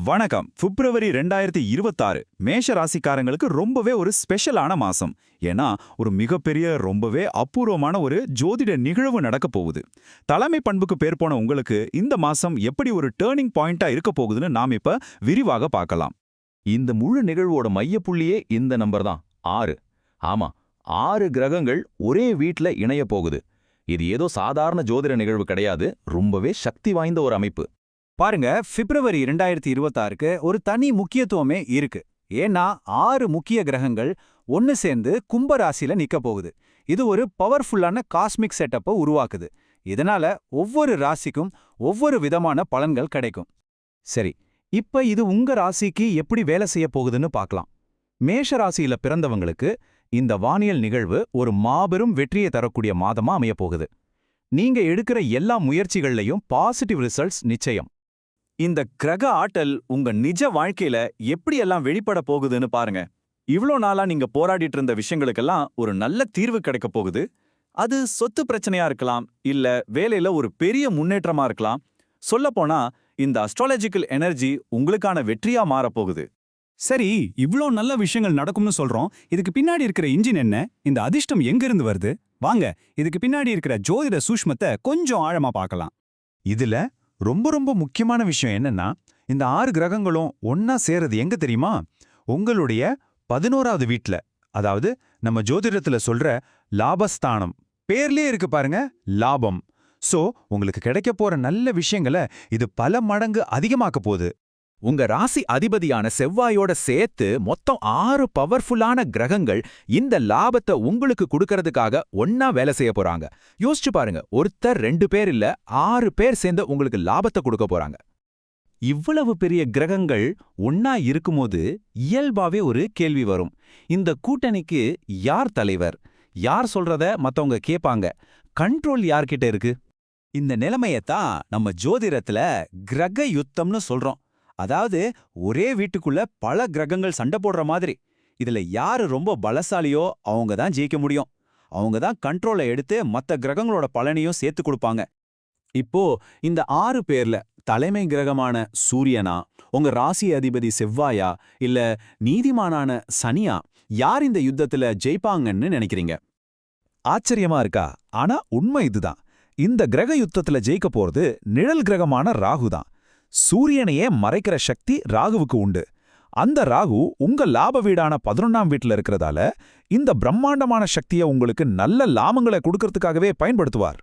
வணக்கம். பிப்ரவரி 2026 மேஷ ராசிக்காரங்களுக்கு ரொம்பவே ஒரு ஸ்பெஷலான மாசம். ஏன்னா ஒரு மிகப்பெரிய ரொம்பவே அபூர்வமான ஒரு ஜோதிட நிகழ்வு நடக்க போகுது. தலைமை பண்புக்கு பேர் போன உங்களுக்கு இந்த மாசம் எப்படி ஒரு டேர்னிங் பாயிண்டா இருக்க போகுதுன்னு நாம் இப்ப விரிவாக பார்க்கலாம். இந்த முழு நிகழ்வோட மையப்புள்ளியே இந்த நம்பர் தான் 6. ஆமா, 6 கிரகங்கள் ஒரே வீட்ல இணைய போகுது. இது ஏதோ சாதாரண ஜோதிட நிகழ்வு கிடையாது, ரொம்பவே சக்தி வாய்ந்த ஒரு அமைப்பு. பாருங்க, பிப்ரவரி 2026க்கு ஒரு தனி முக்கியத்துவமே இருக்கு. ஏன்னா 6 முக்கிய கிரகங்கள் ஒன்னு சேர்ந்து கும்ப ராசியில நிக்க போகுது. இது ஒரு பவர்ஃபுல்லான காஸ்மிக் செட்டப்பை உருவாக்குது. இதனால ஒவ்வொரு ராசிக்கும் ஒவ்வொரு விதமான பலன்கள் கிடைக்கும். சரி, இப்ப இது உங்க ராசிக்கு எப்படி வேலை செய்ய போகுதுன்னு பார்க்கலாம். மேஷ ராசியில பிறந்தவங்களுக்கு இந்த வானியல் நிகழ்வு ஒரு மாபெரும் வெற்றியை தரக்கூடிய மாதமா அமைய போகுது. நீங்க எடுக்கிற எல்லா முயற்சிகள்லையும் பாசிட்டிவ் ரிசல்ட்ஸ் நிச்சயம். இந்த கிரக ஆற்றல் உங்க நிஜ வாழ்க்கையில எப்படியெல்லாம் வெளிப்பட போகுதுன்னு பாருங்க. இவ்ளோ நாளா நீங்க போராடிட்டு இருந்த விஷயங்களுக்கெல்லாம் ஒரு நல்ல தீர்வு கிடைக்க போகுது. அது சொத்து பிரச்சனையா இருக்கலாம், இல்ல வேலையில ஒரு பெரிய முன்னேற்றமா இருக்கலாம். சொல்லப்போனா இந்த அஸ்ட்ராலஜிக்கல் எனர்ஜி உங்களுக்கான வெற்றியா மாறப்போகுது. சரி, இவ்ளோ நல்ல விஷயங்கள் நடக்கும்னு சொல்றோம். இதுக்கு பின்னாடி இருக்கிற இன்ஜின் என்ன? இந்த அதிர்ஷ்டம் எங்க இருந்து வருது? வாங்க, இதுக்கு பின்னாடி இருக்கிற ஜோதிட சூஷ்மத்தை கொஞ்சம் ஆழமா பார்க்கலாம். இதுல ரொம்ப முக்கியமான விஷயம் என்னன்னா, இந்த 6 கிரகங்களும் ஒன்னா சேருது எங்க தெரியுமா? உங்களுடைய 11வது வீட்ல. அதாவது நம்ம ஜோதிடத்துல சொல்ற லாபஸ்தானம். பேர்லயே இருக்கு பாருங்க, லாபம். சோ உங்களுக்கு கிடைக்க போற நல்ல விஷயங்களை இது பல மடங்கு அதிகமாக்க போகுது. உங்க ராசி அதிபதியான செவ்வாயோட சேர்த்து மொத்தம் 6 பவர்ஃபுல்லான கிரகங்கள் இந்த லாபத்தை உங்களுக்கு கொடுக்கறதுக்காக ஒன்னா வேலை செய்ய போறாங்க. யோசிச்சு பாருங்க, ஒருத்தர் 2 பேர் இல்ல 6 பேர் சேர்ந்து உங்களுக்கு லாபத்தை கொடுக்க போறாங்க. இவ்வளவு பெரிய கிரகங்கள் ஒன்னா இருக்கும்போது இயல்பாவே ஒரு கேள்வி வரும். இந்த கூட்டணிக்கு யார் தலைவர்? யார் சொல்றத மத்தவங்க கேட்பாங்க? கண்ட்ரோல் யார்கிட்ட இருக்கு? இந்த நிலைமையத்தான் நம்ம ஜோதிடத்துல கிரக யுத்தம்னு சொல்றோம். அதாவது ஒரே வீட்டுக்குள்ள பல கிரகங்கள் சண்டை போடுற மாதிரி. இதுல யாரு ரொம்ப பலசாலியோ அவங்க தான் ஜெயிக்க முடியும். அவங்க தான் கண்ட்ரோலை எடுத்து மத்த கிரகங்களோட பலனையும் சேர்த்து கொடுப்பாங்க. இப்போ இந்த 6 பேர்ல தலைமை கிரகமான சூரியனா, உங்க ராசி அதிபதி செவ்வாயா, இல்ல நீதிமானான சனியா, யார் இந்த யுத்தத்துல ஜெயிப்பாங்கன்னு நினைக்கிறீங்க? ஆச்சரியமா இருக்கா? ஆனா உண்மை இதுதான். இந்த கிரக யுத்தத்துல ஜெயிக்க போறது நிழல் கிரகமான ராகு தான். சூரியனையே மறைக்கிற சக்தி ராகுவுக்கு உண்டு. அந்த ராகு உங்க லாப வீடான 11ஆம் வீட்டுல இருக்கிறதால இந்த பிரம்மாண்டமான சக்தியை உங்களுக்கு நல்ல லாபங்களை கொடுக்கறதுக்காகவே பயன்படுத்துவார்.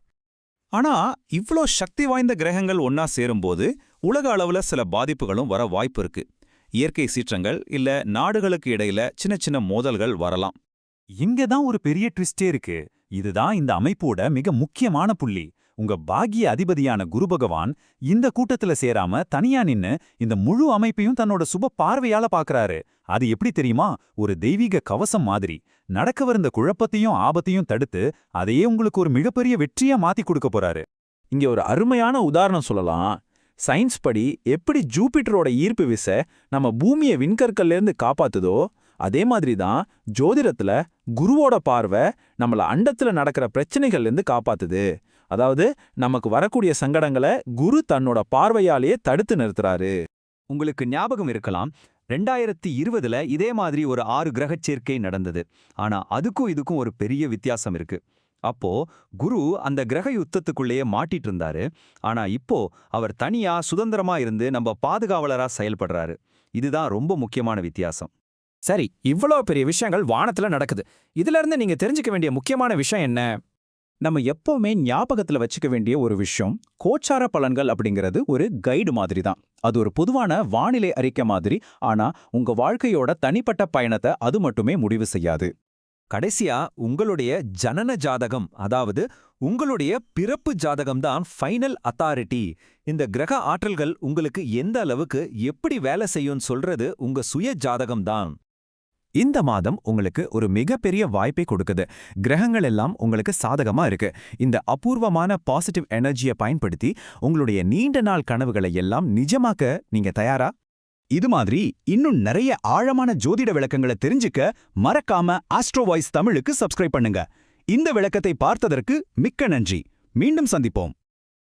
ஆனா இவ்ளோ சக்தி வாய்ந்த கிரகங்கள் ஒன்னா சேரும்போது உலக அளவுல சில பாதிப்புகளும் வர வாய்ப்பு இருக்கு. இயற்கை சீற்றங்கள் இல்ல நாடுகளுக்கு இடையில சின்ன மோதல்கள் வரலாம். இங்கதான் ஒரு பெரிய ட்விஸ்டே இருக்கு. இதுதான் இந்த அமைப்போட மிக முக்கியமான புள்ளி. உங்க பாக்கிய அதிபதியான குரு பகவான் இந்த கூட்டத்துல சேராம தனியா நின்னு இந்த முழு அமைப்பையும் தன்னோட சுப பார்வையால பாக்குறாரு. அது எப்படி தெரியுமா? ஒரு தெய்வீக கவசம் மாதிரி. நடக்கவிருந்த குழப்பத்தையும் ஆபத்தையும் தடுத்து அதையே உங்களுக்கு ஒரு மிகப்பெரிய வெற்றியா மாத்தி கொடுக்க போறாரு. இங்க ஒரு அருமையான உதாரணம் சொல்லலாம். சயின்ஸ் படி எப்படி ஜூபிட்டரோட ஈர்ப்பு விசை நம்ம பூமியை விண்கற்கள்ல இருந்து காப்பாத்துதோ, அதே மாதிரி தான் ஜோதிடத்துல குருவோட பார்வை நம்மள அண்டத்துல நடக்கிற பிரச்சனைகள்ல இருந்து காப்பாத்துது. அதாவது நமக்கு வரக்கூடிய சங்கடங்களை குரு தன்னோட பார்வையாலேயே தடுத்து நிறுத்துறாரு. உங்களுக்கு ஞாபகம் இருக்கலாம், 2020ல இதே மாதிரி ஒரு 6 கிரகச் சேர்க்கை நடந்தது. ஆனா அதுக்கும் இதுக்கும் ஒரு பெரிய வித்தியாசம் இருக்கு. அப்போ குரு அந்த கிரக யுத்தத்துக்குள்ளேயே மாட்டிட்டு இருந்தாரு. ஆனா இப்போ அவர் தனியா சுதந்திரமா இருந்து நம்ம பாதுகாவலரா செயல்படுறாரு. இதுதான் ரொம்ப முக்கியமான வித்தியாசம். சரி, இவ்வளோ பெரிய விஷயங்கள் வானத்துல நடக்குது. இதுல இருந்து நீங்க தெரிஞ்சுக்க வேண்டிய முக்கியமான விஷயம் என்ன? நம்ம எப்பவுமே ஞாபகத்துல வச்சுக்க வேண்டிய ஒரு விஷயம், கோச்சார பலன்கள் அப்படிங்கிறது ஒரு கைடு மாதிரி தான். அது ஒரு பொதுவான வானிலை அறிக்கை மாதிரி. ஆனா உங்க வாழ்க்கையோட தனிப்பட்ட பயணத்தை அது மட்டுமே முடிவு செய்யாது. கடைசியா உங்களுடைய ஜனன ஜாதகம், அதாவது உங்களுடைய பிறப்பு ஜாதகம் தான் ஃபைனல் அத்தாரிட்டி. இந்த கிரக ஆற்றல்கள் உங்களுக்கு எந்த அளவுக்கு எப்படி வேலை செய்யும் சொல்றது உங்க சுய ஜாதகம் தான். இந்த மாதம் உங்களுக்கு ஒரு மிகப்பெரிய வாய்ப்பை கொடுக்குது. கிரகங்கள் எல்லாம் உங்களுக்கு சாதகமா இருக்கு. இந்த அபூர்வமான பாசிட்டிவ் எனர்ஜியை பயன்படுத்தி உங்களுடைய நீண்ட நாள் கனவுகளை எல்லாம் நிஜமாக்க நீங்க தயாரா? இது மாதிரி இன்னும் நிறைய ஆழமான ஜோதிட விளக்கங்களை தெரிஞ்சுக்க மறக்காம ஆஸ்ட்ரோ வாய்ஸ் தமிழுக்கு சப்ஸ்கிரைப் பண்ணுங்க. இந்த விளக்கத்தை பார்த்ததற்கு மிக்க நன்றி. மீண்டும் சந்திப்போம்.